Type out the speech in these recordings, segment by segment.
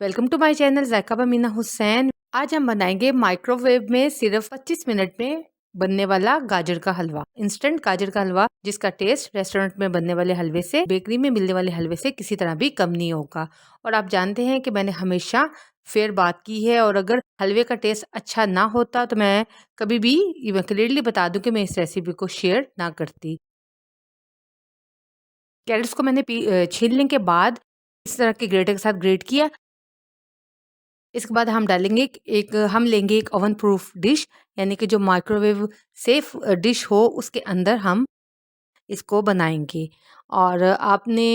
Welcome to my channel Zaika बमीना हुसैन। आज हम बनाएंगे माइक्रोवेव में सिर्फ 25 मिनट में बनने वाला गाजर का हलवा। इंस्टेंट गाजर का हलवा जिसका टेस्ट रेस्टोरेंट में बनने वाले हलवे से, बेकरी में मिलने वाले हलवे से किसी तरह भी कम नहीं होगा। और आप जानते हैं कि मैंने हमेशा फेयर बात की है, और अगर हलवे का टेस्ट अच्छा ना होता तो मैं कभी भी क्लियरली बता दूं कि मैं इस रेसिपी को शेयर ना करती। कैरेट्स को मैंने छीलने के बाद इस तरह के ग्रेटर के साथ ग्रेट किया। इसके बाद हम डालेंगे हम लेंगे एक ओवन प्रूफ डिश, यानी कि जो माइक्रोवेव सेफ डिश हो, उसके अंदर हम इसको बनाएंगे। और आपने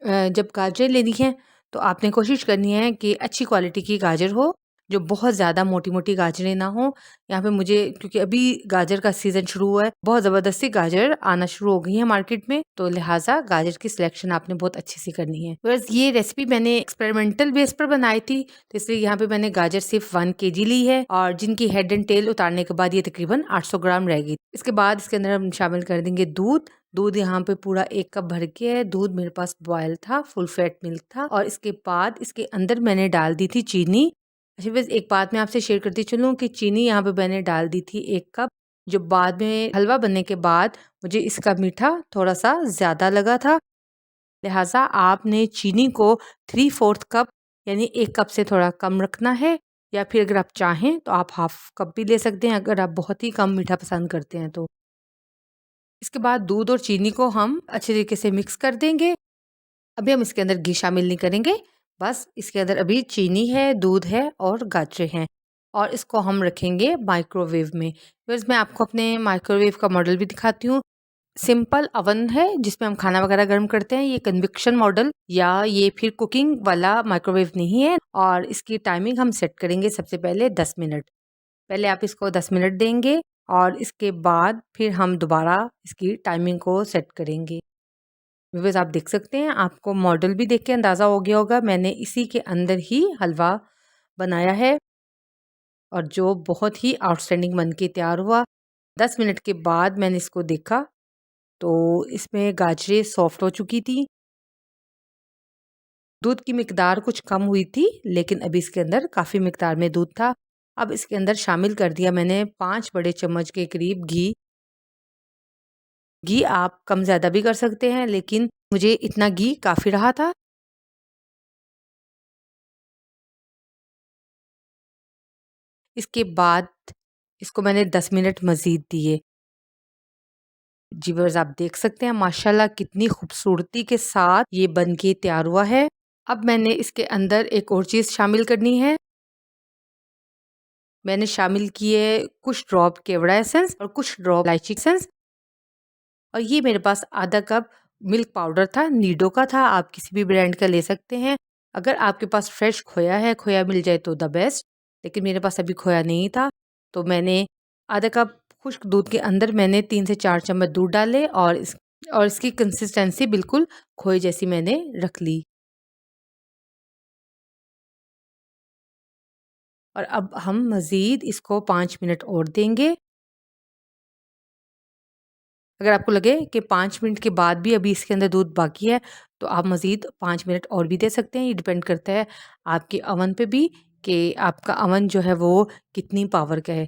जब गाजर लेनी है तो आपने कोशिश करनी है कि अच्छी क्वालिटी की गाजर हो, जो बहुत ज़्यादा मोटी मोटी गाजरें ना हो। यहाँ पे मुझे, क्योंकि अभी गाजर का सीज़न शुरू हुआ है, बहुत ज़बरदस्ती गाजर आना शुरू हो गई है मार्केट में, तो लिहाजा गाजर की सिलेक्शन आपने बहुत अच्छी सी करनी है। बस ये रेसिपी मैंने एक्सपेरिमेंटल बेस पर बनाई थी, तो इसलिए यहाँ पे मैंने गाजर सिर्फ 1 kg ली है, और जिनकी हेड एंड टेल उतारने के बाद ये तकरीबन 800 ग्राम रहेगी। इसके बाद इसके अंदर हम शामिल कर देंगे दूध। दूध यहाँ पे पूरा 1 कप भर के है। दूध मेरे पास बॉयल था, फुल फैट मिल्क था। और इसके बाद इसके अंदर मैंने डाल दी थी चीनी। अच्छा, बस एक बात मैं आपसे शेयर करती चलूँ कि चीनी यहाँ पे मैंने डाल दी थी 1 कप, जो बाद में हलवा बनने के बाद मुझे इसका मीठा थोड़ा सा ज़्यादा लगा था। लिहाजा आपने चीनी को 3/4 कप, यानी 1 कप से थोड़ा कम रखना है, या फिर अगर आप चाहें तो आप 1/2 कप भी ले सकते हैं, अगर आप बहुत ही कम मीठा पसंद करते हैं तो। इसके बाद दूध और चीनी को हम अच्छे तरीके से मिक्स कर देंगे। अभी हम इसके अंदर घी शामिल नहीं करेंगे, बस इसके अंदर अभी चीनी है, दूध है और गाजरें हैं, और इसको हम रखेंगे माइक्रोवेव में। बस मैं आपको अपने माइक्रोवेव का मॉडल भी दिखाती हूँ। सिंपल अवन है जिसमें हम खाना वगैरह गर्म करते हैं। ये कन्विक्शन मॉडल या ये फिर कुकिंग वाला माइक्रोवेव नहीं है। और इसकी टाइमिंग हम सेट करेंगे सबसे पहले 10 मिनट। पहले आप इसको 10 मिनट देंगे, और इसके बाद फिर हम दोबारा इसकी टाइमिंग को सेट करेंगे। व्यूअर्स, आप देख सकते हैं, आपको मॉडल भी देख के अंदाज़ा हो गया होगा, मैंने इसी के अंदर ही हलवा बनाया है, और जो बहुत ही आउटस्टैंडिंग बन के तैयार हुआ। 10 मिनट के बाद मैंने इसको देखा तो इसमें गाजरें सॉफ्ट हो चुकी थी। दूध की मिकदार कुछ कम हुई थी, लेकिन अभी इसके अंदर काफ़ी मिकदार में दूध था। अब इसके अंदर शामिल कर दिया मैंने 5 बड़े चम्मच के करीब घी। घी आप कम ज़्यादा भी कर सकते हैं, लेकिन मुझे इतना घी काफ़ी रहा था। इसके बाद इसको मैंने 10 मिनट मज़ीद दिए। जी व्यूअर्स, आप देख सकते हैं माशाल्लाह कितनी खूबसूरती के साथ ये बन के तैयार हुआ है। अब मैंने इसके अंदर एक और चीज़ शामिल करनी है। मैंने शामिल किए कुछ ड्रॉप केवड़ा एसेंस और कुछ ड्रॉप इलायची एसेंस, और ये मेरे पास आधा कप मिल्क पाउडर था, नीडो का था, आप किसी भी ब्रांड का ले सकते हैं। अगर आपके पास फ्रेश खोया है, खोया मिल जाए तो द बेस्ट, लेकिन मेरे पास अभी खोया नहीं था, तो मैंने आधा कप खुश्क दूध के अंदर मैंने 3 से 4 चम्मच दूध डाले, और इसकी कंसिस्टेंसी बिल्कुल खोए जैसी मैंने रख ली। और अब हम मज़ीद इसको 5 मिनट और देंगे। अगर आपको लगे कि 5 मिनट के बाद भी अभी इसके अंदर दूध बाकी है, तो आप मज़ीद 5 मिनट और भी दे सकते हैं। ये डिपेंड करता है आपके अवन पे भी, कि आपका अवन जो है वो कितनी पावर का है।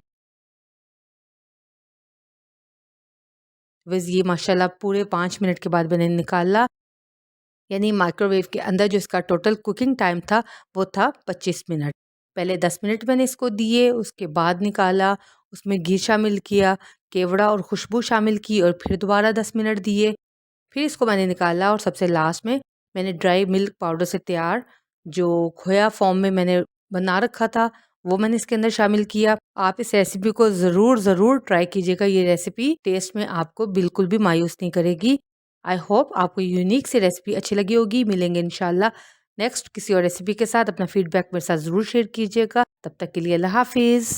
बस ये माशाल्लाह पूरे 5 मिनट के बाद मैंने निकाला, यानी माइक्रोवेव के अंदर जो इसका टोटल कुकिंग टाइम था वो था 25 मिनट। पहले 10 मिनट मैंने इसको दिए, उसके बाद निकाला, उसमें घी शामिल किया, केवड़ा और खुशबू शामिल की, और फिर दोबारा 10 मिनट दिए। फिर इसको मैंने निकाला, और सबसे लास्ट में मैंने ड्राई मिल्क पाउडर से तैयार जो खोया फॉर्म में मैंने बना रखा था, वो मैंने इसके अंदर शामिल किया। आप इस रेसिपी को ज़रूर ज़रूर ट्राई कीजिएगा। ये रेसिपी टेस्ट में आपको बिल्कुल भी मायूस नहीं करेगी। आई होप आपको यूनिक सी रेसिपी अच्छी लगी होगी। मिलेंगे इंशाल्लाह नेक्स्ट किसी और रेसिपी के साथ। अपना फीडबैक मेरे साथ ज़रूर शेयर कीजिएगा। तब तक के लिए अल्लाह हाफिज़।